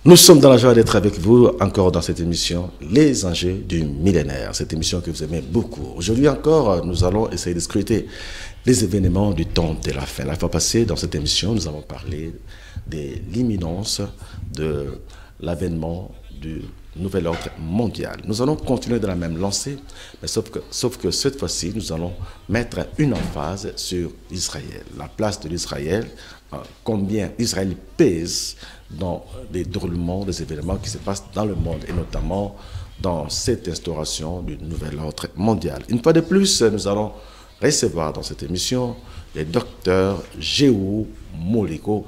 Nous sommes dans la joie d'être avec vous encore dans cette émission Les enjeux du millénaire, cette émission que vous aimez beaucoup. Aujourd'hui encore, nous allons essayer de scruter les événements du temps de la fin. La fois passée, dans cette émission, nous avons parlé de l'imminence de l'avènement du nouvel ordre mondial. Nous allons continuer dans la même lancée, mais sauf que cette fois-ci, nous allons mettre une emphase sur Israël, la place de l'Israël, combien Israël pèse dans les déroulements des événements qui se passent dans le monde, et notamment dans cette instauration du nouvel ordre mondial. Une fois de plus, nous allons recevoir dans cette émission le docteur Jéhou Moliko,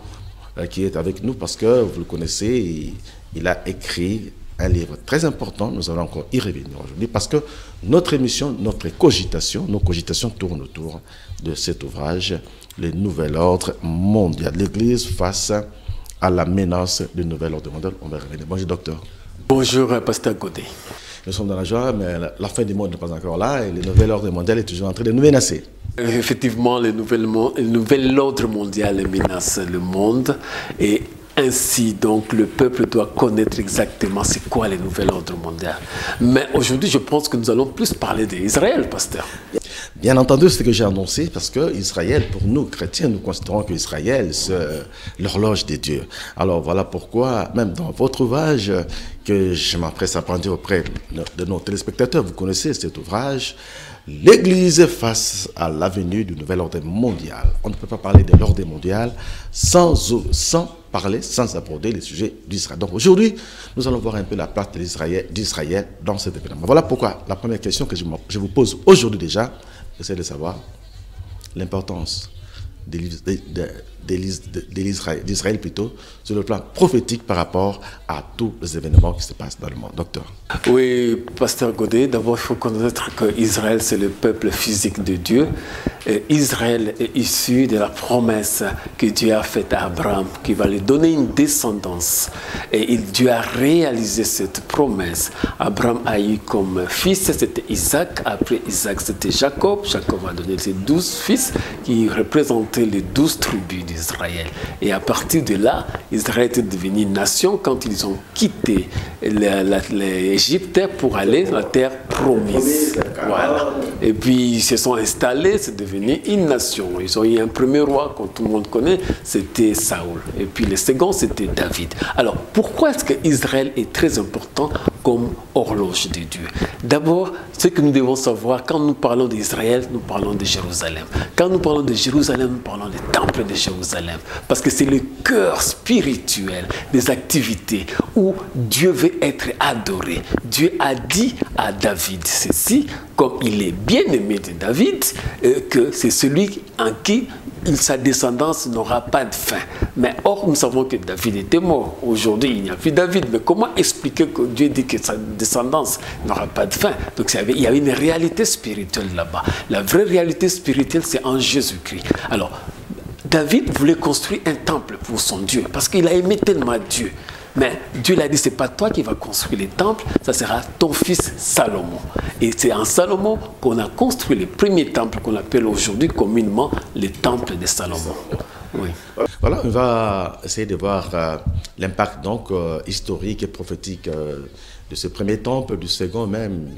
qui est avec nous parce que, vous le connaissez, il a écrit un livre très important. Nous allons encore y revenir aujourd'hui parce que notre émission, nos cogitations tournent autour de cet ouvrage, le nouvel ordre mondial. L'Église face à la menace du nouvel ordre mondial. On va revenir. Bonjour docteur. Bonjour pasteur Godet. Nous sommes dans la joie, mais la fin du monde n'est pas encore là et le nouvel ordre mondial est toujours en train de nous menacer. Effectivement, le nouvel ordre mondial menace le monde et ainsi, donc, le peuple doit connaître exactement c'est quoi le nouvel ordre mondial. Mais aujourd'hui, je pense que nous allons plus parler d'Israël, pasteur. Bien entendu, c'est ce que j'ai annoncé, parce que Israël, pour nous, chrétiens, nous considérons que Israël, c'est l'horloge de Dieu. Alors, voilà pourquoi, même dans votre ouvrage, que je m'empresse à prendre auprès de nos téléspectateurs, vous connaissez cet ouvrage, l'Église face à l'avenue du nouvel ordre mondial. On ne peut pas parler de l'ordre mondial sans aborder les sujets d'Israël. Donc aujourd'hui, nous allons voir un peu la place d'Israël dans cet événement. Voilà pourquoi la première question que je vous pose aujourd'hui déjà, c'est de savoir l'importance d'Israël plutôt sur le plan prophétique par rapport à tous les événements qui se passent dans le monde. Docteur. Oui, pasteur Godet, d'abord il faut connaître que Israël c'est le peuple physique de Dieu. Et Israël est issu de la promesse que Dieu a faite à Abraham, qui va lui donner une descendance. Et Dieu a réalisé cette promesse. Abraham a eu comme fils, c'était Isaac. Après Isaac, c'était Jacob. Jacob a donné ses 12 fils qui représentaient les 12 tribus d'Israël. Et à partir de là, Israël était devenu une nation quand ils ont quitté l'Égypte pour aller dans la terre promise. Voilà. Et puis ils se sont installés, c'est devenu une nation. Ils ont eu un premier roi, comme tout le monde connaît, c'était Saoul. Et puis le second, c'était David. Alors, pourquoi est-ce qu'Israël est très important comme horloge de Dieu? D'abord, ce que nous devons savoir, quand nous parlons d'Israël, nous parlons de Jérusalem. Quand nous parlons de Jérusalem, nous parlons du temple de Jérusalem. Parce que c'est le cœur spirituel des activités où Dieu veut être adoré. Dieu a dit à David ceci, comme il est bien aimé de David, que c'est celui en qui sa descendance n'aura pas de fin. Mais or, nous savons que David était mort. Aujourd'hui, il n'y a plus David. Mais comment expliquer que Dieu dit que sa descendance n'aura pas de fin? Donc, il y avait une réalité spirituelle là-bas. La vraie réalité spirituelle, c'est en Jésus-Christ. Alors, David voulait construire un temple pour son Dieu, parce qu'il a aimé tellement Dieu. Mais Dieu l'a dit, ce n'est pas toi qui vas construire les temples, ça sera ton fils Salomon. Et c'est en Salomon qu'on a construit le premier temple qu'on appelle aujourd'hui communément le temple de Salomon. Oui. Voilà, on va essayer de voir l'impact donc historique et prophétique de ce premier temple, du second même,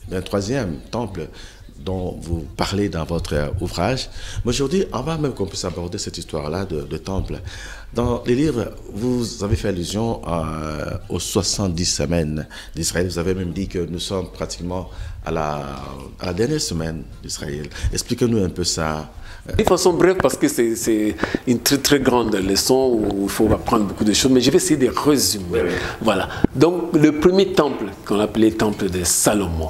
d'un troisième temple dont vous parlez dans votre ouvrage. Mais aujourd'hui, avant même qu'on puisse aborder cette histoire-là de temple, dans les livres, vous avez fait allusion aux 70 semaines d'Israël. Vous avez même dit que nous sommes pratiquement à la dernière semaine d'Israël. Expliquez-nous un peu ça. De façon brève, parce que c'est une très très grande leçon où il faut apprendre beaucoup de choses, mais je vais essayer de résumer. Voilà. Donc, le premier temple, qu'on appelait le temple de Salomon.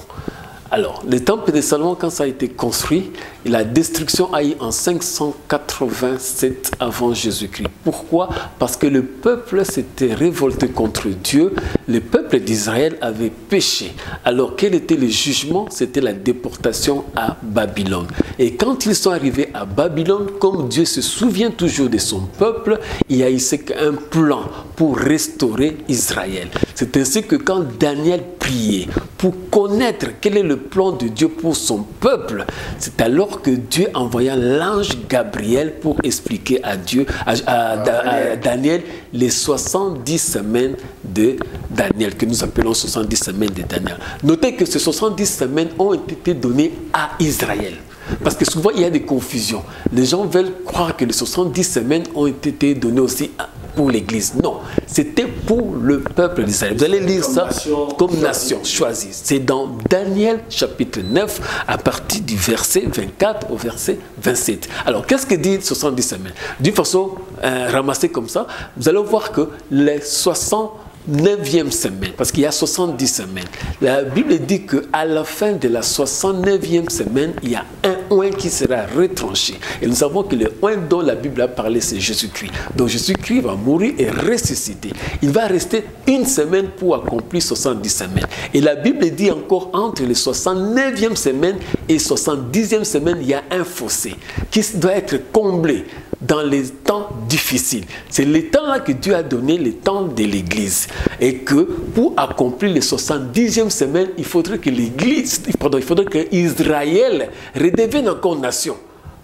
Alors, le temple de Salomon, quand ça a été construit, la destruction a eu en 587 avant Jésus-Christ. Pourquoi? Parce que le peuple s'était révolté contre Dieu. Le peuple d'Israël avait péché. Alors, quel était le jugement? C'était la déportation à Babylone. Et quand ils sont arrivés à Babylone, comme Dieu se souvient toujours de son peuple, il y a eu un plan pour restaurer Israël. C'est ainsi que quand Daniel priait pour connaître quel est le plan de Dieu pour son peuple, c'est alors alors que Dieu envoya l'ange Gabriel pour expliquer à Daniel les 70 semaines de Daniel, que nous appelons 70 semaines de Daniel. Notez que ces 70 semaines ont été données à Israël. Parce que souvent, il y a des confusions. Les gens veulent croire que les 70 semaines ont été données aussi pour l'Église. Non, c'était pour le peuple d'Israël. Vous allez lire ça comme nation choisie. C'est dans Daniel chapitre 9, à partir du verset 24 au verset 27. Alors, qu'est-ce que dit 70 semaines? D'une façon ramassée comme ça, vous allez voir que les 69e semaine, parce qu'il y a 70 semaines, la Bible dit qu'à la fin de la 69e semaine, il y a un oint qui sera retranché. Et nous savons que le oint dont la Bible a parlé, c'est Jésus-Christ. Donc Jésus-Christ va mourir et ressusciter. Il va rester une semaine pour accomplir 70 semaines. Et la Bible dit encore, entre les 69e semaine et 70e semaine, il y a un fossé qui doit être comblé dans les temps difficiles. C'est les temps-là que Dieu a donné, les temps de l'Église. Et que pour accomplir les 70e semaines, il faudrait que l'Église, il faudrait que Israël redevienne encore nation.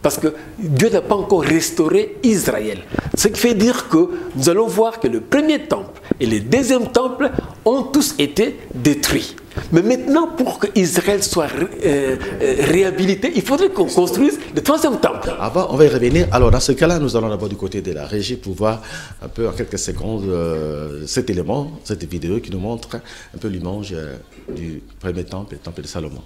Parce que Dieu n'a pas encore restauré Israël. Ce qui fait dire que nous allons voir que le premier temple et le deuxième temple ont tous été détruits. Mais maintenant, pour que Israël soit réhabilité, il faudrait qu'on construise le troisième temple. Avant, on va y revenir. Alors, dans ce cas-là, nous allons d'abord du côté de la régie pour voir un peu en quelques secondes cet élément, cette vidéo qui nous montre un peu l'image du premier temple, le temple de Salomon.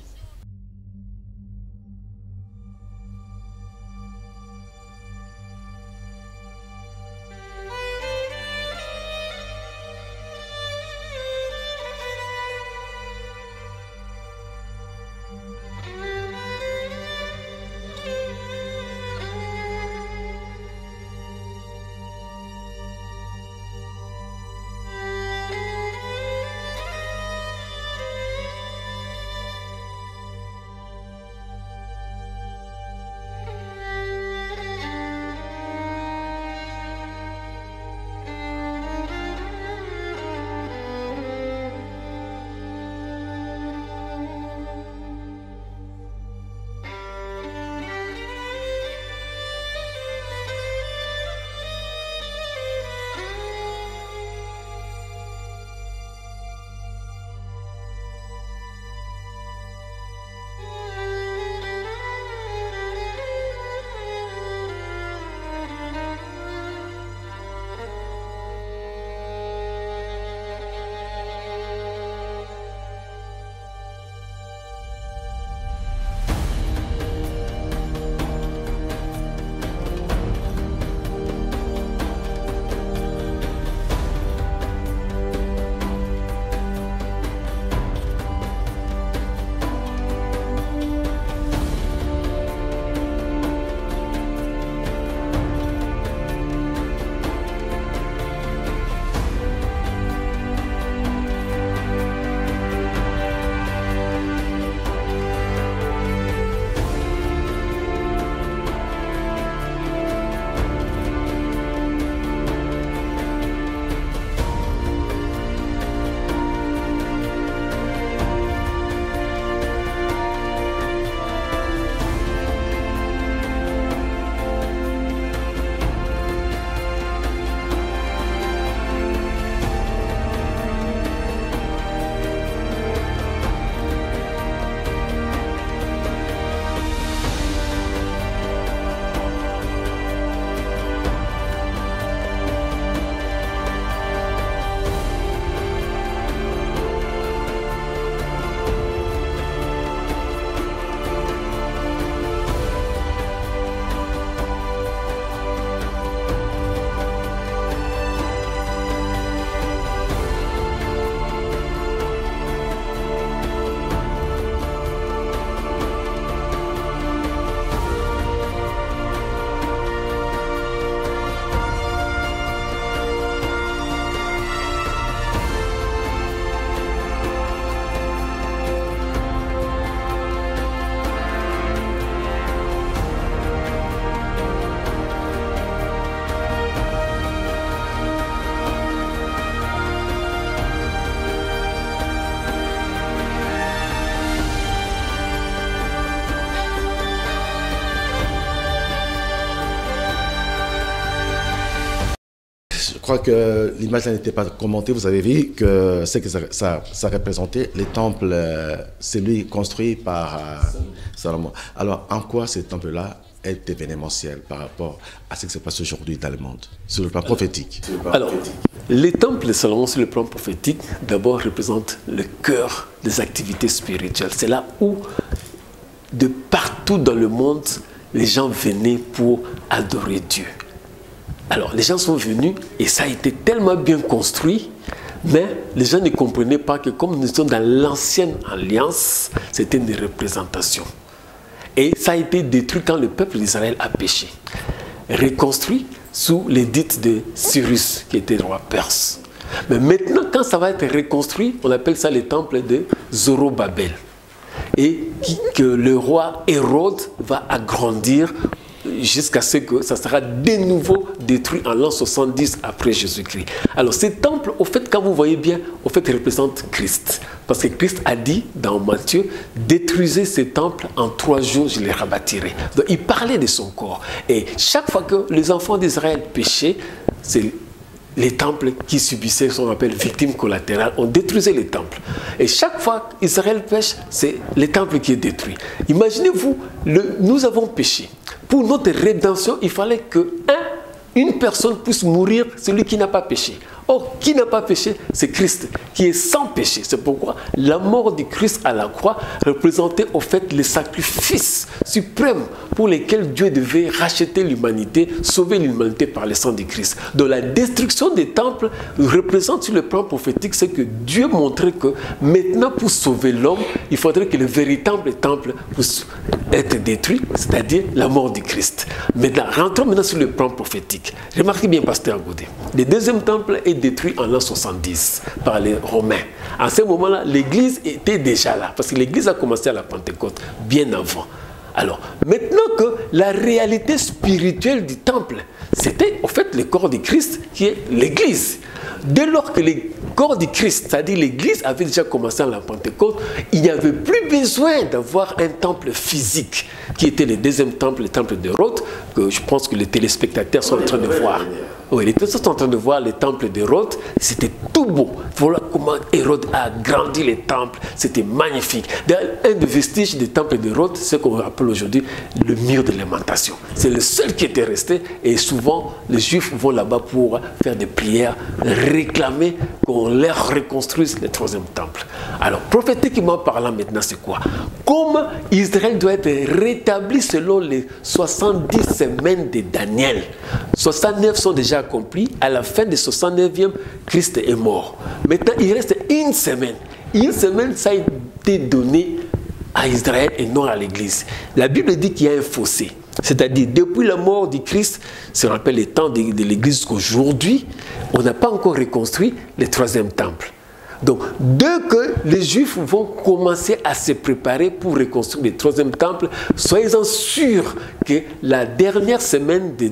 crois que l'image n'était pas commentée. Vous avez vu que ce que ça représentait, les temples, celui construit par Salomon. Alors, en quoi ces temples-là est événementiel par rapport à ce qui se passe aujourd'hui dans le monde, sur le plan prophétique? Alors, les temples de Salomon, sur le plan prophétique, d'abord représentent le cœur des activités spirituelles. C'est là où, de partout dans le monde, les gens venaient pour adorer Dieu. Alors, les gens sont venus et ça a été tellement bien construit, mais les gens ne comprenaient pas que comme nous sommes dans l'ancienne alliance, c'était une représentation. Et ça a été détruit quand le peuple d'Israël a péché. Reconstruit sous l'édit de Cyrus, qui était roi perse. Mais maintenant, quand ça va être reconstruit, on appelle ça les temples de Zorobabel. Et que le roi Hérode va agrandir jusqu'à ce que ça sera de nouveau détruit en l'an 70 après Jésus-Christ. Alors ces temples, au fait, quand vous voyez bien, au fait, représentent Christ. Parce que Christ a dit dans Matthieu, détruisez ces temples, en 3 jours je les rebâtirai. Donc il parlait de son corps. Et chaque fois que les enfants d'Israël péchaient, c'est les temples qui subissaient ce qu'on appelle victimes collatérales. On détruisait les temples. Et chaque fois qu'Israël pêche, c'est les temples qui est détruit. Imaginez-vous, nous avons péché. Pour notre rédemption, il fallait qu'une personne puisse mourir, celui qui n'a pas péché. Or, qui n'a pas péché, c'est Christ, qui est sans péché. C'est pourquoi la mort du Christ à la croix représentait au fait le sacrifice suprême pour lequel Dieu devait racheter l'humanité, sauver l'humanité par le sang du Christ. Donc la destruction des temples représente sur le plan prophétique ce que Dieu montrait que maintenant pour sauver l'homme, il faudrait que le véritable temple puisse être détruit, c'est-à-dire la mort du Christ. Maintenant, rentrons maintenant sur le plan prophétique. Remarquez bien, pasteur Godet, le deuxième temple est détruit en l'an 70 par les Romains. À ce moment-là, l'église était déjà là, parce que l'église a commencé à la Pentecôte bien avant. Alors, maintenant que la réalité spirituelle du temple, c'était au fait le corps du Christ qui est l'église. Dès lors que le corps du Christ, c'est-à-dire l'église, avait déjà commencé à la Pentecôte, il n'y avait plus besoin d'avoir un temple physique, qui était le deuxième temple, le temple d'Hérode, que je pense que les téléspectateurs sont en train de voir. Oui, les personnes sont en train de voir les temples d'Hérode, c'était tout beau. Voilà comment Hérode a agrandi les temples, c'était magnifique. Un des vestiges des temples d'Hérode, c'est ce qu'on appelle aujourd'hui le mur de lamentation. C'est le seul qui était resté et souvent les Juifs vont là-bas pour faire des prières, réclamer qu'on leur reconstruise le troisième temple. Alors, prophétiquement parlant maintenant, c'est quoi? Comme Israël doit être rétabli selon les 70 semaines de Daniel. 69 sont déjà accomplis. À la fin des 69e, Christ est mort. Maintenant, il reste une semaine. Une semaine, ça a été donné à Israël et non à l'Église. La Bible dit qu'il y a un fossé. C'est-à-dire, depuis la mort du Christ, ça rappelle les temps de l'Église qu'aujourd'hui, on n'a pas encore reconstruit le troisième temple. Donc, dès que les Juifs vont commencer à se préparer pour reconstruire le troisième temple, soyez-en sûrs que la dernière semaine de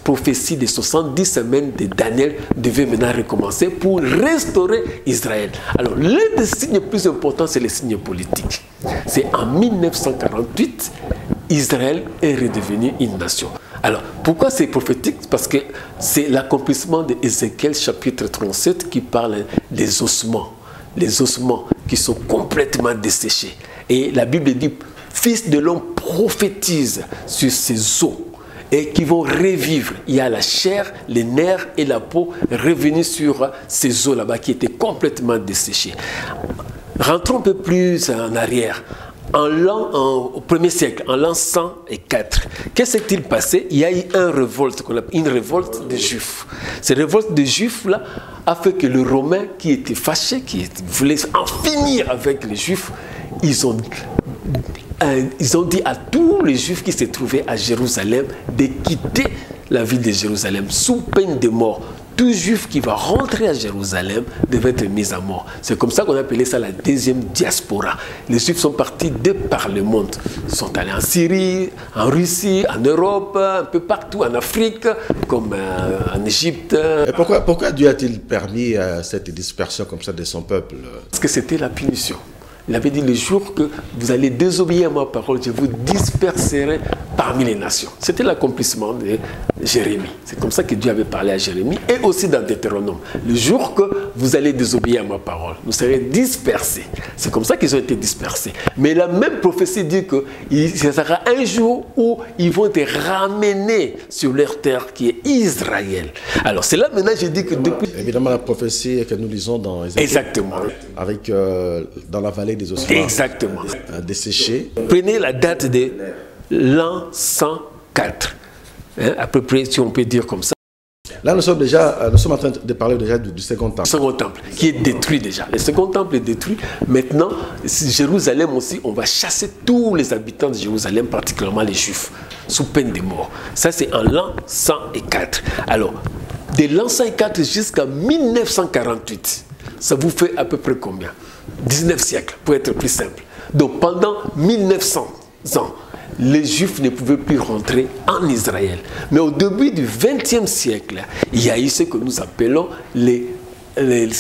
prophétie des 70 semaines de Daniel devait maintenant recommencer pour restaurer Israël. Alors, l'un des signes plus importants, c'est le signe politique. C'est en 1948, Israël est redevenu une nation. Alors, pourquoi c'est prophétique? Parce que c'est l'accomplissement de Ézéchiel chapitre 37 qui parle des ossements. Les ossements qui sont complètement desséchés. Et la Bible dit, Fils de l'homme prophétise sur ces os et qui vont revivre. Il y a la chair, les nerfs et la peau revenus sur ces os là-bas qui étaient complètement desséchés. Rentrons un peu plus en arrière. Au 1er siècle, en l'an 104, qu'est-ce qui s'est passé? Il y a eu une révolte des Juifs. Cette révolte des Juifs-là a fait que les Romains, qui étaient fâchés, qui voulaient en finir avec les Juifs, ils ont dit à tous les Juifs qui se trouvaient à Jérusalem de quitter la ville de Jérusalem sous peine de mort. Tout Juif qui va rentrer à Jérusalem devait être mis à mort. C'est comme ça qu'on appelait ça la deuxième diaspora. Les Juifs sont partis de par le monde. Ils sont allés en Syrie, en Russie, en Europe, un peu partout, en Afrique, comme en Égypte. Et pourquoi Dieu a-t-il permis cette dispersion comme ça de son peuple? Parce que c'était la punition. Il avait dit, le jour que vous allez désobéir à ma parole, je vous disperserai parmi les nations. C'était l'accomplissement de Jérémie. C'est comme ça que Dieu avait parlé à Jérémie et aussi dans Deutéronome. Le jour que vous allez désobéir à ma parole, vous serez dispersés. C'est comme ça qu'ils ont été dispersés. Mais la même prophétie dit que ce sera un jour où ils vont être ramenés sur leur terre qui est Israël. Alors c'est là maintenant je dis que depuis... Évidemment la prophétie que nous lisons dans Ézéchiel. Exactement. Avec dans la vallée des ossements. Exactement. Desséchés. Prenez la date de l'an 104. Hein, à peu près, si on peut dire comme ça. Là, nous sommes en train de parler déjà du second temple. Le second temple, qui est détruit déjà. Le second temple est détruit. Maintenant, Jérusalem aussi, on va chasser tous les habitants de Jérusalem, particulièrement les Juifs, sous peine de mort. Ça, c'est en l'an 104. Alors, de l'an 104 jusqu'à 1948, ça vous fait à peu près combien? 19 siècles, pour être plus simple. Donc, pendant 1900 ans, les Juifs ne pouvaient plus rentrer en Israël. Mais au début du XXe siècle, il y a eu ce que nous appelons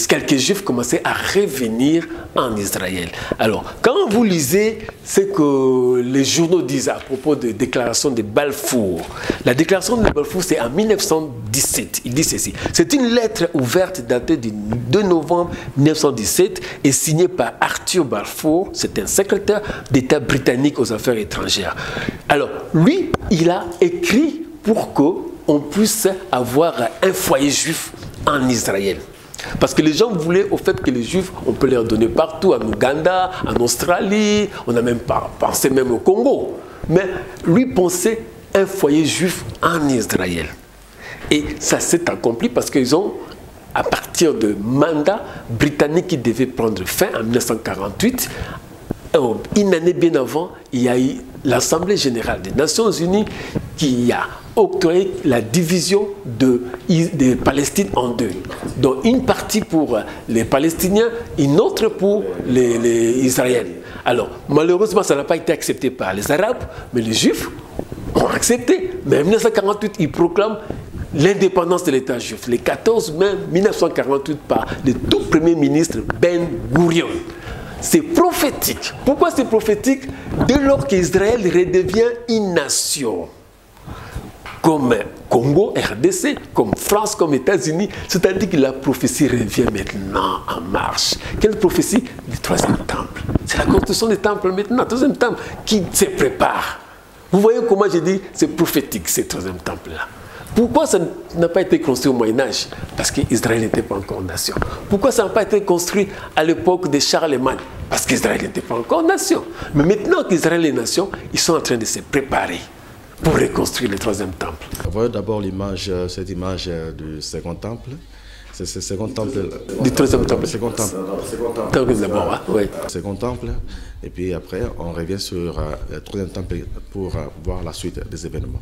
quelques Juifs commençaient à revenir en Israël. Alors, quand vous lisez ce que les journaux disent à propos de la déclaration de Balfour, la déclaration de Balfour, c'est en 1917. Il dit ceci. C'est une lettre ouverte datée du 2 novembre 1917 et signée par Arthur Balfour. C'est un secrétaire d'État britannique aux affaires étrangères. Alors, lui, il a écrit pour qu'on puisse avoir un foyer juif en Israël. Parce que les gens voulaient au fait que les Juifs, on peut leur donner partout, en Ouganda, en Australie, on a même pensé même au Congo. Mais lui pensait un foyer juif en Israël. Et ça s'est accompli parce qu'ils ont, à partir de mandat britannique qui devait prendre fin en 1948, une année bien avant, il y a eu l'Assemblée générale des Nations unies qui a octroyé la division de Palestine en deux. Donc une partie pour les Palestiniens, une autre pour les Israéliens. Alors malheureusement, ça n'a pas été accepté par les Arabes, mais les Juifs ont accepté. Mais en 1948, ils proclament l'indépendance de l'État juif. Le 14 mai 1948 par le tout premier ministre Ben Gurion. C'est prophétique. Pourquoi c'est prophétique? Dès lors qu'Israël redevient une nation, comme Congo, RDC, comme France, comme États-Unis, c'est-à-dire que la prophétie revient maintenant en marche. Quelle prophétie? Le troisième temple. C'est la construction des temples maintenant, le troisième temple qui se prépare. Vous voyez comment j'ai dit, c'est prophétique, ce troisième temple-là. Pourquoi ça n'a pas été construit au Moyen-Âge? Parce qu'Israël n'était pas encore nation. Pourquoi ça n'a pas été construit à l'époque de Charlemagne? Parce qu'Israël n'était pas encore nation. Mais maintenant qu'Israël est nation, ils sont en train de se préparer pour reconstruire le troisième temple. Voyons d'abord l'image, cette image du second temple. C'est ce second temple. Du troisième temple. Second temple. D'abord, hein? Oui. Second temple. Et puis après, on revient sur le troisième temple pour voir la suite des événements.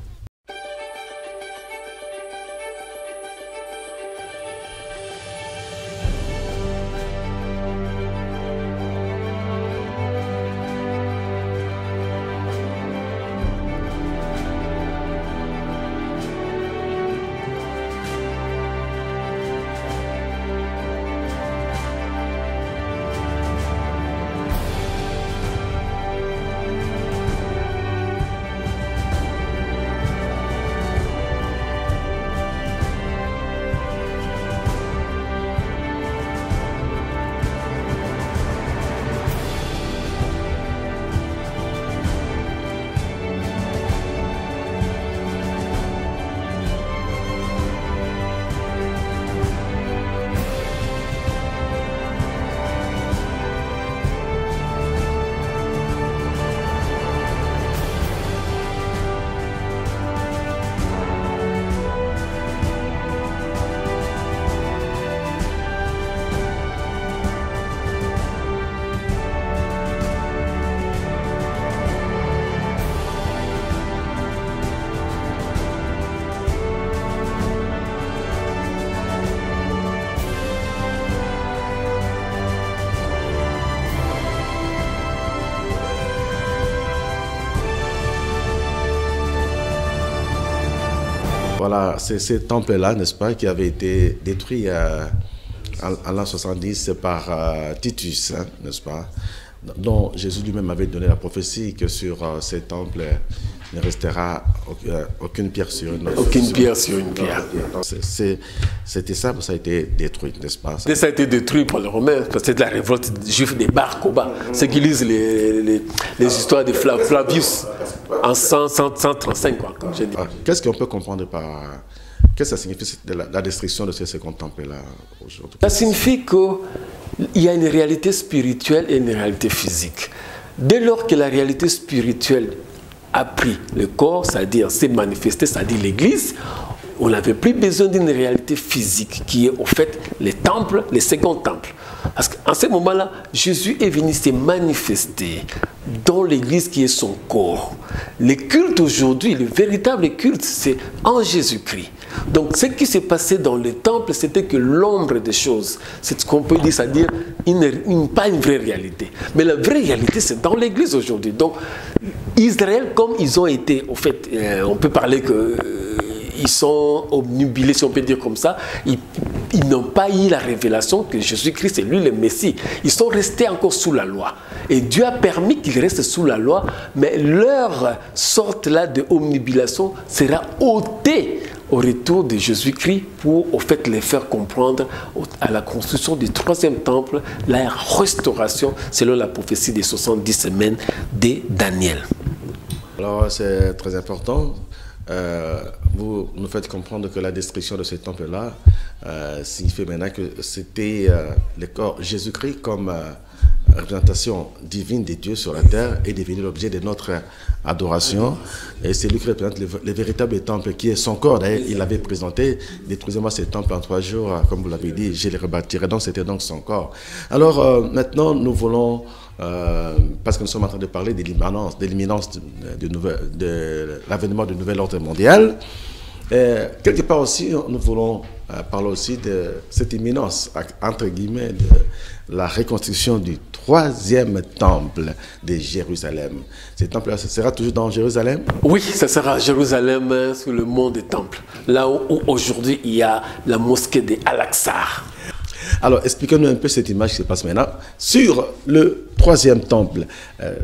Voilà, c'est ce temple-là, n'est-ce pas, qui avait été détruit en l'an 70 par Titus, hein, n'est-ce pas, dont Jésus lui-même avait donné la prophétie que sur ces temples ne restera aucune pierre sur une autre. Aucune pierre sur une pierre. C'était ça, ça a été détruit, n'est-ce pas? Ça a été détruit par les Romains, parce que c'est de la révolte juive des Bar Kokhba. Ceux qui lisent les histoires de Flavius en 135, quoi, comme j'ai dit. Qu'est-ce qu'on peut comprendre par... Qu'est-ce que ça signifie la destruction de ces seconds temples-là aujourd'hui? Ça signifie qu'il y a une réalité spirituelle et une réalité physique. Dès lors que la réalité spirituelle a pris le corps, c'est-à-dire s'est manifesté, c'est-à-dire l'Église, on n'avait plus besoin d'une réalité physique qui est au fait les temples, les seconds temples. Parce qu'en ce moment-là, Jésus est venu se manifester dans l'Église qui est son corps. Le culte aujourd'hui, le véritable culte, c'est en Jésus-Christ. Donc ce qui s'est passé dans le temple, c'était que l'ombre des choses. C'est ce qu'on peut dire, c'est-à-dire pas une vraie réalité. Mais la vraie réalité, c'est dans l'Église aujourd'hui. Donc Israël, comme ils ont été, au fait, on peut parler que... ils sont obnubilés, si on peut dire comme ça. Ils n'ont pas eu la révélation que Jésus-Christ est lui le Messie. Ils sont restés encore sous la loi. Et Dieu a permis qu'ils restent sous la loi, mais leur sorte-là de omnubilation sera ôtée au retour de Jésus-Christ pour, au fait, les faire comprendre à la construction du troisième temple, la restauration selon la prophétie des 70 semaines de Daniel. Alors, c'est très important. Vous nous faites comprendre que la destruction de ce temple-là signifie maintenant que c'était le corps Jésus-Christ comme représentation divine de Dieu sur la terre est devenu l'objet de notre adoration. Et c'est lui qui représente le véritable temple qui est son corps. D'ailleurs, il avait présenté, détruisez-moi ce temple en 3 jours, comme vous l'avez dit, je le rebâtirai. Donc c'était donc son corps. Alors maintenant, nous voulons... parce que nous sommes en train de parler de l'imminence de l'avènement du nouvel ordre mondial. Quelque part aussi, nous voulons parler aussi de cette imminence, entre guillemets, de la reconstruction du troisième temple de Jérusalem. Ce temple-là, ce sera toujours dans Jérusalem? Oui, ça sera à Jérusalem, sur le mont des temples. Là où aujourd'hui il y a la mosquée de Al-Aqsa. Alors, expliquez-nous un peu cette image qui se passe maintenant sur le troisième temple,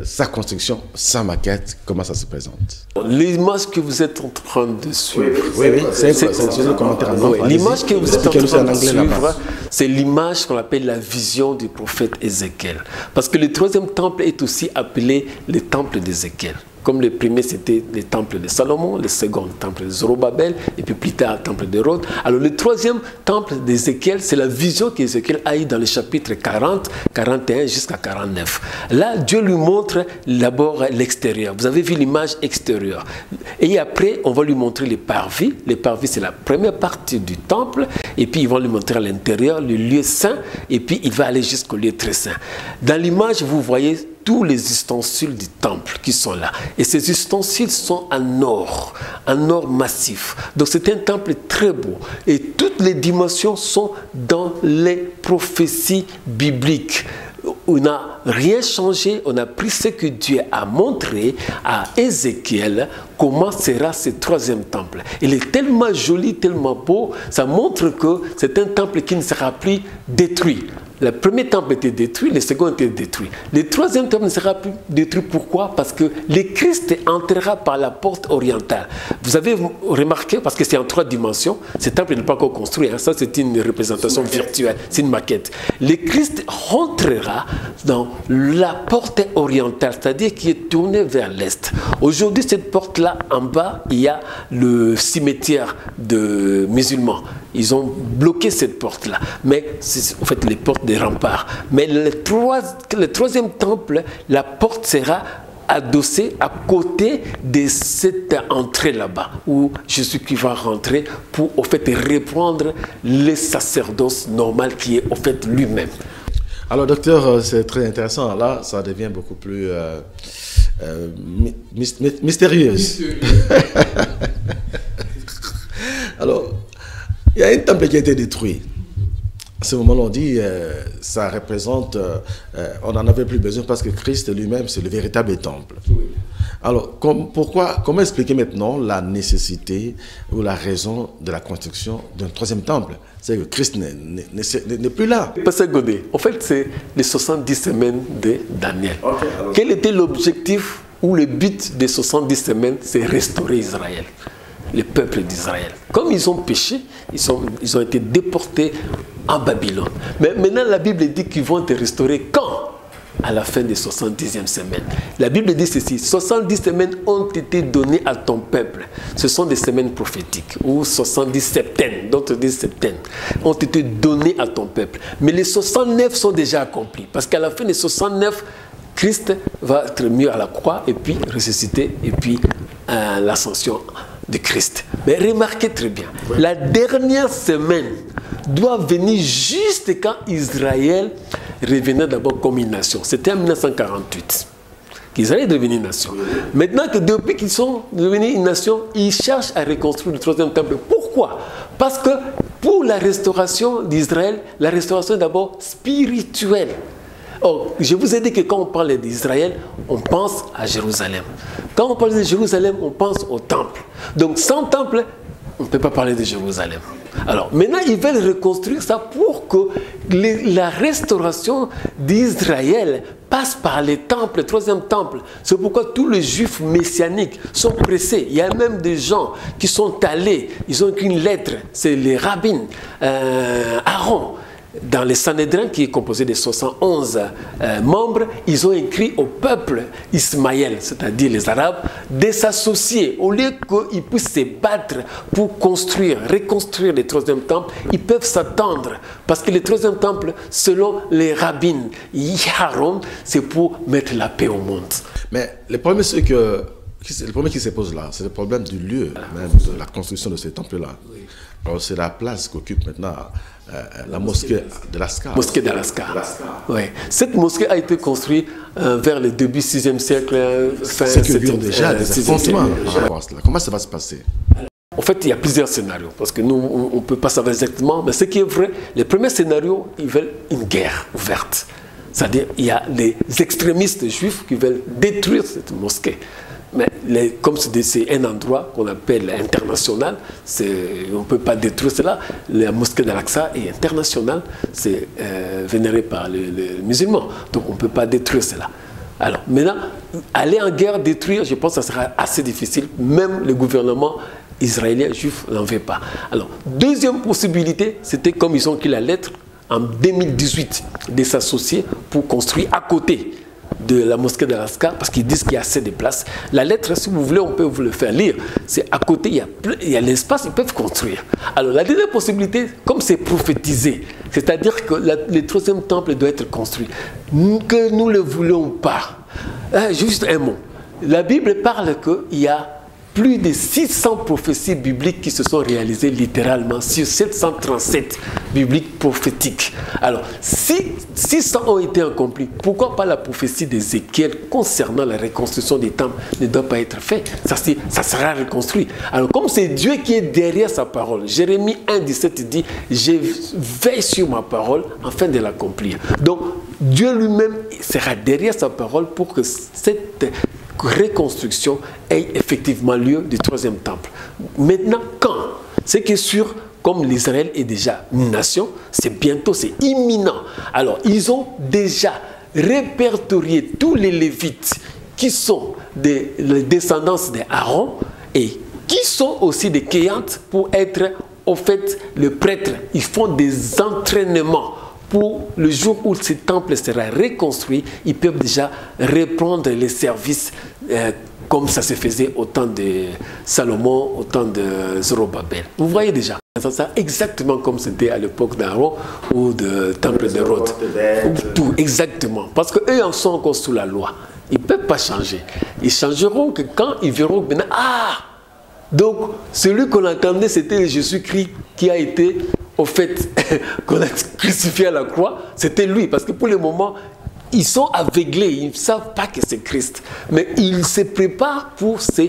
sa construction, sa maquette, comment ça se présente? L'image que vous êtes en train de suivre, c'est le commentaire en anglais. L'image que vous êtes en train de suivre, c'est l'image qu'on appelle la vision du prophète Ézéchiel. Parce que le troisième temple est aussi appelé le temple d'Ézéchiel. Comme le premier, c'était le temple de Salomon, le second, le temple de Zorobabel, et puis plus tard, le temple de Rhodes. Alors, le troisième temple d'Ézéchiel, c'est la vision qu'Ézéchiel a eue dans les chapitres 40, 41 jusqu'à 49. Là, Dieu lui montre d'abord l'extérieur. Vous avez vu l'image extérieure. Et après, on va lui montrer les parvis. Les parvis, c'est la première partie du temple. Et puis, ils vont lui montrer à l'intérieur le lieu saint. Et puis, il va aller jusqu'au lieu très saint. Dans l'image, vous voyez tous les ustensiles du temple qui sont là. Et ces ustensiles sont en or massif. Donc c'est un temple très beau. Et toutes les dimensions sont dans les prophéties bibliques. On n'a rien changé, on a pris ce que Dieu a montré à Ézéchiel, comment sera ce troisième temple. Il est tellement joli, tellement beau, ça montre que c'est un temple qui ne sera plus détruit. Le premier temple était détruit, le second était détruit. Le troisième temple ne sera plus détruit. Pourquoi? Parce que le Christ entrera par la porte orientale. Vous avez remarqué, parce que c'est en 3 dimensions, ce temple n'est pas encore construit. Hein, ça, c'est une représentation virtuelle, c'est une maquette. Le Christ rentrera dans la porte orientale, c'est-à-dire qui est tournée vers l'est. Aujourd'hui, cette porte-là, en bas, il y a le cimetière de musulmans. Ils ont bloqué cette porte-là. Mais c'est en fait les portes des remparts. Mais le troisième temple, la porte sera adossée à côté de cette entrée là-bas, où Jésus-Christ va rentrer pour, au fait, reprendre le sacerdoce normal qui est, au fait, lui-même. Alors, docteur, c'est très intéressant. Là, ça devient beaucoup plus mystérieuse. Alors, il y a un temple qui a été détruit. À ce moment-là, on dit ça représente, on n'en avait plus besoin parce que Christ lui-même, c'est le véritable temple. Oui. Alors, comment expliquer maintenant la nécessité ou la raison de la construction d'un troisième temple? C'est que Christ n'est plus là. Pasteur Godet, en fait, c'est les 70 semaines de Daniel. Okay, quel était l'objectif ou le but des 70 semaines? C'est restaurer Israël, le peuple d'Israël. Comme ils ont péché, ils ont été déportés en Babylone. Mais maintenant, la Bible dit qu'ils vont être restaurés quand? À la fin des 70e semaines. La Bible dit ceci: 70 semaines ont été données à ton peuple. Ce sont des semaines prophétiques, ou 70 septaines, d'autres disent septaines, ont été données à ton peuple. Mais les 69 sont déjà accomplis. Parce qu'à la fin des 69, Christ va être mis à la croix, et puis ressusciter, et puis l'ascension de Christ. Mais remarquez très bien, la dernière semaine doit venir juste quand Israël revenait d'abord comme une nation. C'était en 1948 qu'Israël est devenu une nation. Maintenant que depuis qu'ils sont devenus une nation, ils cherchent à reconstruire le troisième temple. Pourquoi? Parce que pour la restauration d'Israël, la restauration est d'abord spirituelle. Or, je vous ai dit que quand on parle d'Israël, on pense à Jérusalem. Quand on parle de Jérusalem, on pense au temple. Donc sans temple, on ne peut pas parler de Jérusalem. Alors maintenant, ils veulent reconstruire ça pour que la restauration d'Israël passe par les temples, le troisième temple. C'est pourquoi tous les juifs messianiques sont pressés. Il y a même des gens qui sont allés, ils ont écrit une lettre, c'est les rabbins, Aaron. Dans les Sanhédrin, qui est composé de 71 membres, ils ont écrit au peuple Ismaël, c'est-à-dire les Arabes, de s'associer. Au lieu qu'ils puissent se battre pour reconstruire le troisième temple, ils peuvent s'attendre. Parce que le troisième temple, selon les rabbins, Aaron, c'est pour mettre la paix au monde. Mais le problème, c'est que le problème qui se pose là, c'est le problème du lieu, même de la construction de ces temples-là. Oui. Alors c'est la place qu'occupe maintenant la mosquée de Lascar. Mosquée d'Alaska. Oui. Cette mosquée a été construite vers le début 6e siècle, fin 7e siècle. Déjà des affrontements. Comment ça va se passer? En fait, il y a plusieurs scénarios, parce que nous, on ne peut pas savoir exactement, mais ce qui est vrai, les premiers scénarios, ils veulent une guerre ouverte. C'est-à-dire, il y a des extrémistes juifs qui veulent détruire cette mosquée. Mais comme c'est un endroit qu'on appelle international, on ne peut pas détruire cela. La mosquée d'Al-Aqsa est internationale, c'est vénéré par les musulmans. Donc on ne peut pas détruire cela. Alors maintenant, aller en guerre, détruire, je pense que ça sera assez difficile. Même le gouvernement israélien juif n'en veut pas. Alors, deuxième possibilité, c'était comme ils ont écrit la lettre en 2018, de s'associer pour construire à côté de la mosquée d'Alaska, parce qu'ils disent qu'il y a assez de place. La lettre, si vous voulez, on peut vous le faire lire. C'est à côté, il y a l'espace, ils peuvent construire. Alors, la dernière possibilité, comme c'est prophétisé, c'est-à-dire que le troisième temple doit être construit, que nous ne le voulons pas. Juste un mot. La Bible parle qu'il y a plus de 600 prophéties bibliques qui se sont réalisées littéralement sur 737 bibliques prophétiques. Alors, si 600 ont été accomplis, pourquoi pas la prophétie d'Ézéchiel concernant la reconstruction des temples ne doit pas être faite? Ça sera reconstruit. Alors, comme c'est Dieu qui est derrière sa parole, Jérémie 1,17 dit « Je veille sur ma parole afin de l'accomplir ». Donc, Dieu lui-même sera derrière sa parole pour que cette reconstruction ait effectivement lieu du troisième temple. Maintenant, quand? C'est que sûr, comme l'Israël est déjà une nation, c'est bientôt, c'est imminent. Alors, ils ont déjà répertorié tous les Lévites qui sont des descendants d'Aaron et qui sont aussi des Kéhantes pour être, au fait, le prêtre. Ils font des entraînements. Pour le jour où ce temple sera reconstruit, ils peuvent déjà reprendre les services comme ça se faisait au temps de Salomon, au temps de Zorobabel. Vous voyez déjà, ça exactement comme c'était à l'époque d'Aaron ou du temple de Rhodes. Tout, exactement. Parce qu'eux en sont encore sous la loi. Ils ne peuvent pas changer. Ils changeront que quand ils verront que maintenant, donc celui qu'on attendait, c'était Jésus-Christ qui a été, au fait, qu'on a crucifié à la croix, c'était lui. Parce que pour le moment, ils sont aveuglés, ils ne savent pas que c'est Christ. Mais ils se préparent pour se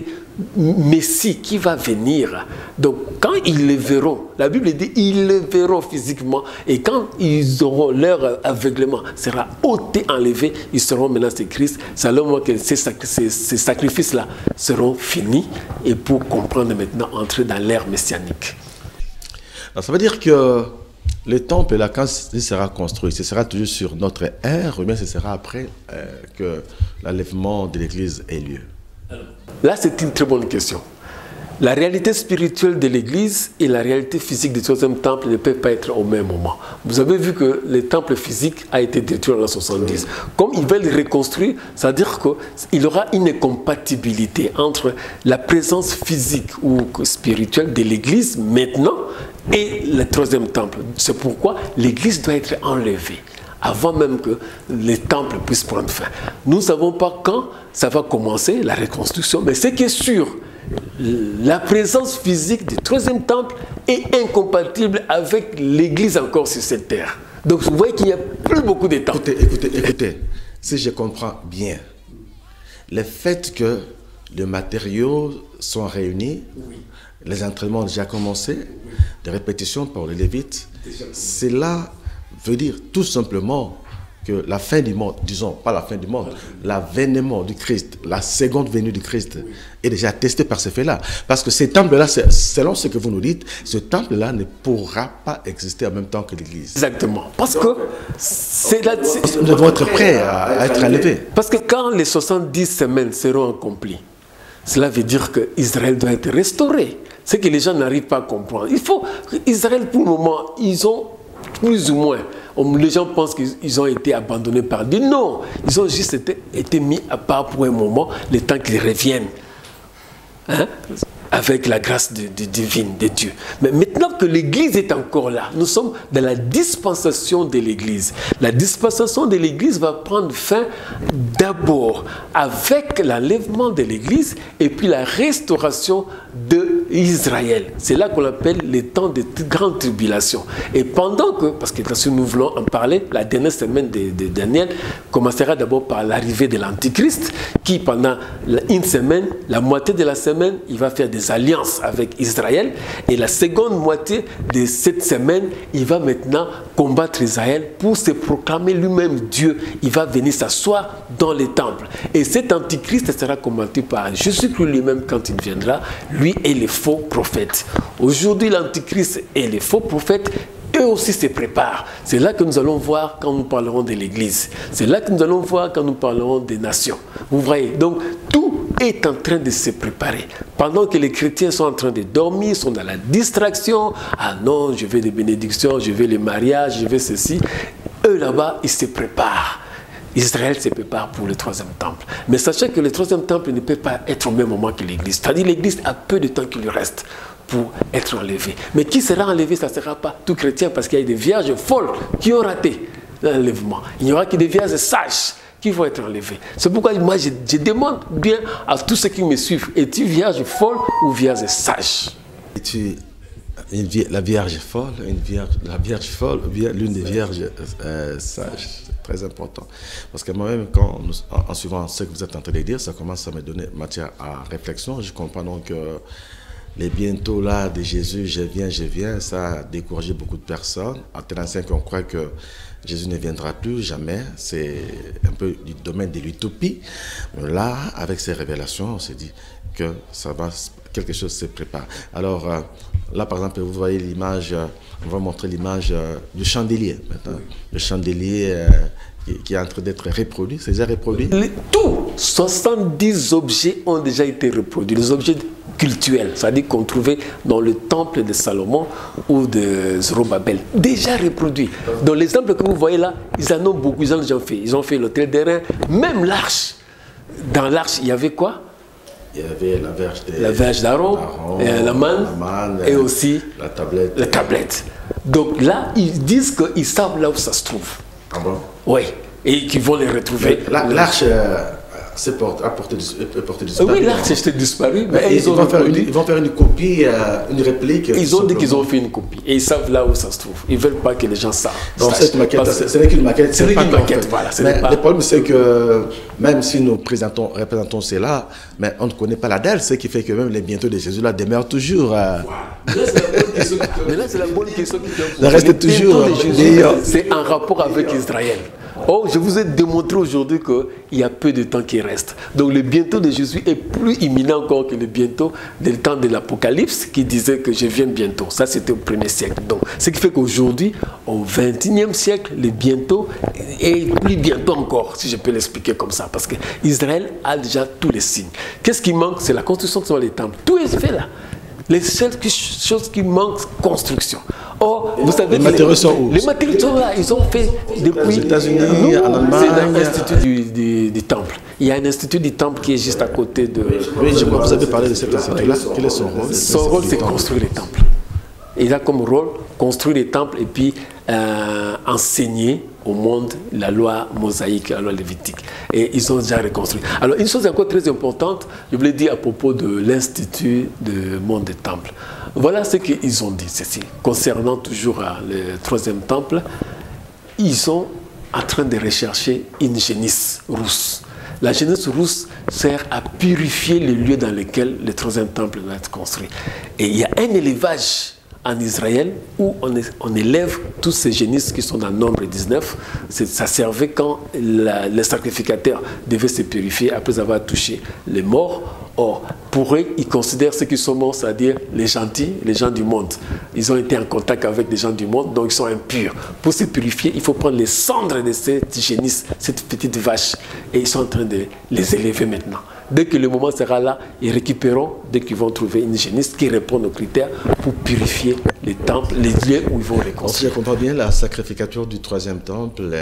Messie qui va venir. Donc, quand ils le verront, la Bible dit, ils le verront physiquement. Et quand ils auront leur aveuglement, sera ôté, enlevé, ils seront maintenant ces Christ. C'est alors que ces sacrifices-là seront finis. Et pour comprendre maintenant, entrer dans l'ère messianique. Alors, ça veut dire que le temple, là, quand il sera construit, ce sera toujours sur notre ère, ou bien ce sera après que l'enlèvement de l'Église ait lieu? Là, c'est une très bonne question. La réalité spirituelle de l'Église et la réalité physique du troisième temple ne peuvent pas être au même moment. Vous avez vu que le temple physique a été détruit en l'an 70. Comme ils veulent le reconstruire, ça veut dire qu'il y aura une incompatibilité entre la présence physique ou spirituelle de l'Église maintenant et le troisième temple. C'est pourquoi l'Église doit être enlevée avant même que les temples puissent prendre fin. Nous ne savons pas quand ça va commencer, la reconstruction, mais ce qui est sûr, la présence physique du troisième temple est incompatible avec l'Église encore sur cette terre. Donc vous voyez qu'il n'y a plus beaucoup de temps. Écoutez, si je comprends bien, le fait que les matériaux sont réunis, oui, les entraînements ont déjà commencé, des répétitions pour les Lévites, cela veut dire tout simplement que la fin du monde, disons pas la fin du monde, l'avènement du Christ, la seconde venue du Christ est déjà attestée par ce fait-là. Parce que ces temples-là, selon ce que vous nous dites, ce temple-là ne pourra pas exister en même temps que l'Église. Exactement. Parce que nous devons être prêts à être enlevés. Parce que quand les 70 semaines seront accomplies, cela veut dire qu'Israël doit être restauré. C'est que les gens n'arrivent pas à comprendre. Il faut qu'Israël, pour le moment, ils ont plus ou moins, les gens pensent qu'ils ont été abandonnés par Dieu. Non, ils ont juste été mis à part pour un moment, le temps qu'ils reviennent. Hein? Avec la grâce divine de Dieu. Mais maintenant que l'Église est encore là, nous sommes dans la dispensation de l'Église. La dispensation de l'Église va prendre fin d'abord avec l'enlèvement de l'Église et puis la restauration d'Israël. C'est là qu'on appelle les temps de grande tribulation. Et pendant que, parce que si nous voulons en parler, la dernière semaine de Daniel commencera d'abord par l'arrivée de l'Antichrist qui pendant une semaine, la moitié de la semaine, il va faire des alliances avec Israël et la seconde moitié de cette semaine, il va maintenant combattre Israël pour se proclamer lui-même Dieu. Il va venir s'asseoir dans les temples. Et cet Antichrist sera combattu par Jésus-Christ lui-même quand il viendra, lui et les faux prophètes. Aujourd'hui, l'Antichrist et les faux prophètes, eux aussi se préparent. C'est là que nous allons voir quand nous parlerons de l'Église. C'est là que nous allons voir quand nous parlerons des nations. Vous voyez, donc tout est en train de se préparer. Pendant que les chrétiens sont en train de dormir, sont dans la distraction. Ah non, je veux des bénédictions, je veux les mariages, je veux ceci. Eux là-bas, ils se préparent. Israël se prépare pour le troisième temple. Mais sachez que le troisième temple ne peut pas être au même moment que l'Église. C'est-à-dire l'Église a peu de temps qu'il lui reste pour être enlevé. Mais qui sera enlevé, ça ne sera pas tout chrétien parce qu'il y a des vierges folles qui ont raté l'enlèvement. Il n'y aura que des vierges sages qui vont être enlevées. C'est pourquoi moi je demande bien à tous ceux qui me suivent, es-tu vierge folle ou vierge sage? Es-tu la vierge folle, la vierge folle ou bien l'une des vierges sages? C'est très important. Parce que moi-même, en suivant ce que vous êtes en train de dire, ça commence à me donner matière à réflexion. Je comprends donc que les bientôt là de Jésus, je viens, ça a découragé beaucoup de personnes. En tel enseigne qu'on croit que Jésus ne viendra plus jamais. C'est un peu du domaine de l'utopie. Là, avec ces révélations, on s'est dit que ça va, quelque chose se prépare. Alors, là, par exemple, vous voyez l'image, on va montrer l'image du chandelier maintenant. Le chandelier qui est en train d'être reproduit, c'est déjà reproduit. Tous 70 objets ont déjà été reproduits. Les objets cultuels, c'est-à-dire qu'on trouvait dans le temple de Salomon ou de Zorobabel, déjà reproduits. Dans l'exemple que vous voyez là, ils en ont beaucoup, ils ont déjà fait. Ils ont fait l'autel d'airain, même l'arche. Dans l'arche, il y avait quoi? Il y avait la verge d'Aaron, la manne et aussi la tablette. La tablette. Donc là, ils disent qu'ils savent là où ça se trouve. Ah bon? Oui, et qu'ils vont les retrouver. L'arche porté Oui, disparu. l'arche s'est disparu. Mais ils vont faire une copie, une réplique. Ils ont dit qu'ils ont fait une copie. Et ils savent là où ça se trouve. Ils ne veulent pas que les gens savent. Donc cette maquette, ce n'est qu'une maquette. Ce n'est qu'une maquette, voilà. Mais le problème, c'est que même si nous représentons cela, mais on ne connaît pas la date, ce qui fait que même les bientôt de Jésus là demeurent toujours. Mais là, c'est la bonne question qui vient. Ça reste toujours. C'est en rapport avec Israël. Or, je vous ai démontré aujourd'hui qu'il y a peu de temps qui reste. Donc, le bientôt de Jésus est plus imminent encore que le bientôt du temps de l'Apocalypse qui disait que je viens bientôt. Ça, c'était au 1er siècle. Donc, ce qui fait qu'aujourd'hui, au 21e siècle, le bientôt est plus bientôt encore, si je peux l'expliquer comme ça. Parce qu'Israël a déjà tous les signes. Qu'est-ce qui manque? C'est la construction de les temples. Tout est fait là. Les seules choses qui manquent, construction. Or, vous savez, les matériaux sont où? Les matériaux sont là. Ils ont fait depuis. Aux États-Unis, en Allemagne. C'est l'Institut du Temple. Il y a un institut du Temple qui est juste à côté de. Oui, je crois que vous avez parlé de cet institut-là. Quel est son rôle? Son rôle, c'est construire les temples. Il a comme rôle construire les temples et puis enseigner au monde la loi mosaïque, la loi lévitique. Et ils ont déjà reconstruit. Alors, une chose encore très importante, je voulais dire à propos de l'Institut du monde des temples. Voilà ce qu'ils ont dit, ceci. Concernant toujours le 3e temple, ils sont en train de rechercher une génisse rousse. La génisse rousse sert à purifier les lieux dans lesquels le 3e temple va être construit. Et il y a un élevage en Israël où on élève tous ces génisses qui sont dans Nombre 19. Ça servait quand les sacrificateurs devaient se purifier après avoir touché les morts. Or, pour eux, ils considèrent ceux qui sont morts, c'est-à-dire les gentils, les gens du monde. Ils ont été en contact avec des gens du monde, donc ils sont impurs. Pour se purifier, il faut prendre les cendres de cette génisse, cette petite vache, et ils sont en train de les élever maintenant. Dès que le moment sera là, ils récupéreront, dès qu'ils vont trouver une génisse qui répond aux critères pour purifier les temples, les lieux où ils vont les construire. Si je comprends bien, la sacrificature du 3e temple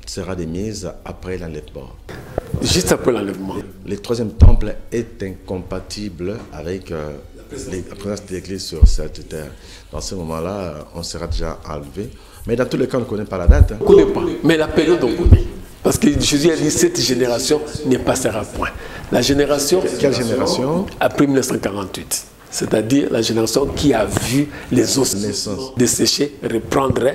sera démise après l'enlèvement. Juste après l'enlèvement. Le 3e temple est incompatible avec la présence de l'Église sur cette terre. Dans ce moment-là, on sera déjà enlevé. Mais dans tous les cas, on ne connaît pas la date. On ne connaît pas, mais la période on connaît. Parce que Jésus a dit cette génération ne passera point. La génération. Quelle génération? Après 1948. C'est-à-dire la génération qui a vu les os desséchés reprendre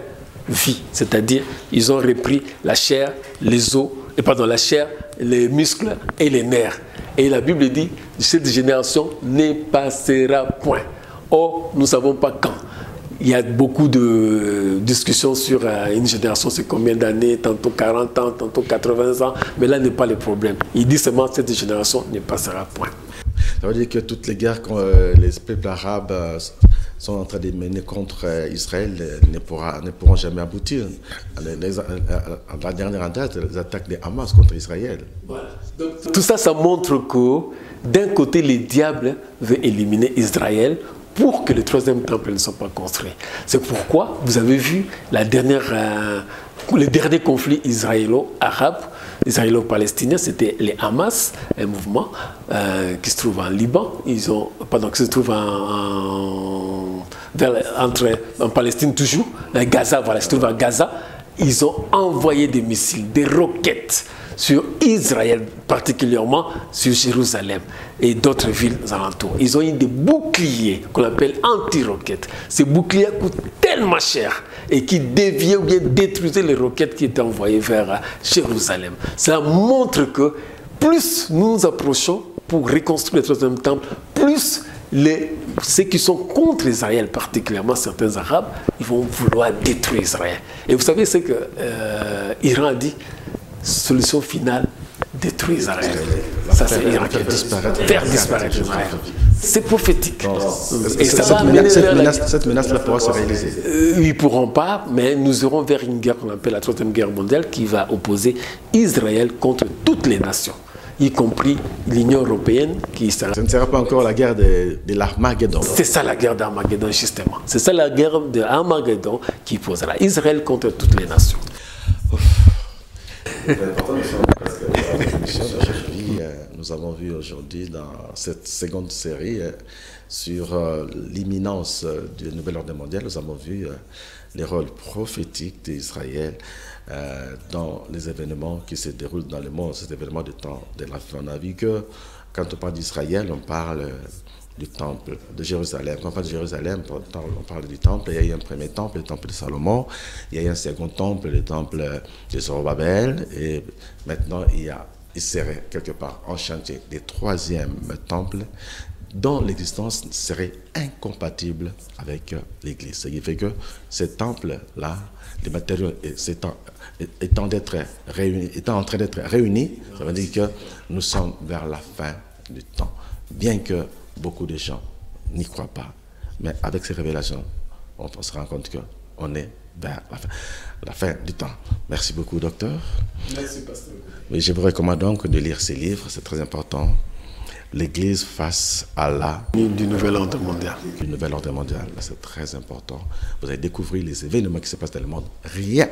vie. C'est-à-dire ils ont repris la chair, les os, la chair, les muscles et les nerfs. Et la Bible dit cette génération ne passera point. Or, nous ne savons pas quand. Il y a beaucoup de discussions sur une génération, c'est combien d'années, tantôt 40 ans, tantôt 80 ans, mais là n'est pas le problème. Il dit seulement que cette génération ne passera point. Ça veut dire que toutes les guerres que les peuples arabes sont en train de mener contre Israël ne pourront jamais aboutir. La dernière en date, les attaques de Hamas contre Israël. Voilà. Donc, tout ça, ça montre que d'un côté, le diable veut éliminer Israël pour que le 3e temple ne soit pas construit. C'est pourquoi vous avez vu le dernier conflit israélo-arabe, israélo-palestinien, c'était les Hamas, un mouvement qui se trouve en Liban, qui se trouve en Palestine toujours, à Gaza, voilà, se trouve à Gaza. Ils ont envoyé des missiles, des roquettes sur Israël, particulièrement sur Jérusalem et d'autres villes alentours. Ils ont eu des boucliers qu'on appelle anti-roquettes. Ces boucliers coûtent tellement cher et qui déviaient ou bien détruisaient les roquettes qui étaient envoyées vers Jérusalem. Cela montre que plus nous nous approchons pour reconstruire le 3e temple, plus ceux qui sont contre Israël, particulièrement certains Arabes, ils vont vouloir détruire Israël. Et vous savez ce que l'Iran a dit? Solution finale, détruire Israël. Ça, c'est l'Iran qui faire disparaître Israël. C'est prophétique. Et cette menace-là pourra se réaliser. Ils ne pourront pas, mais nous irons vers une guerre qu'on appelle la 3e guerre mondiale qui va opposer Israël contre toutes les nations, y compris l'Union européenne qui sera... Ce ne sera pas encore la guerre de l'Armageddon. C'est ça la guerre d'Armageddon, justement. C'est ça la guerre d'Armageddon qui posera Israël contre toutes les nations. Nous avons vu aujourd'hui dans cette seconde série sur l'imminence du nouvel ordre mondial, nous avons vu les rôles prophétiques d'Israël dans les événements qui se déroulent dans le monde, ces événements du temps de la fin. On a vu que quand on parle d'Israël, on parle du temple de Jérusalem. Quand on parle de Jérusalem, on parle du temple. Il y a eu un premier temple, le temple de Salomon. Il y a eu un second temple, le temple de Zorobabel. Et maintenant, il serait quelque part en chantier des troisième temple dont l'existence serait incompatible avec l'Église. Ce qui fait que ce temple-là, les matériaux étant en train d'être réunis, ça veut dire que nous sommes vers la fin du temps. Bien que beaucoup de gens n'y croient pas, mais avec ces révélations, on se rend compte qu'on est vers la fin du temps. Merci beaucoup, docteur. Merci, pasteur. Oui, je vous recommande donc de lire ces livres, c'est très important. L'Église face à du nouvel ordre mondial. Du nouvel ordre mondial, c'est très important. Vous allez découvrir les événements qui se passent dans le monde. Rien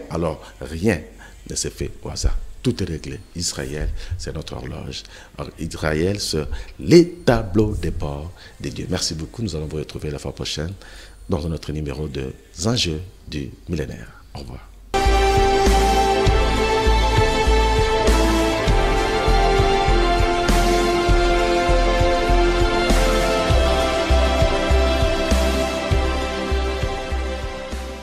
ne se fait au hasard. Tout est réglé. Israël, c'est notre horloge. Alors, Israël, c'est les tableaux de bord de Dieu. Merci beaucoup. Nous allons vous retrouver la fois prochaine dans notre numéro de Enjeux du millénaire. Au revoir.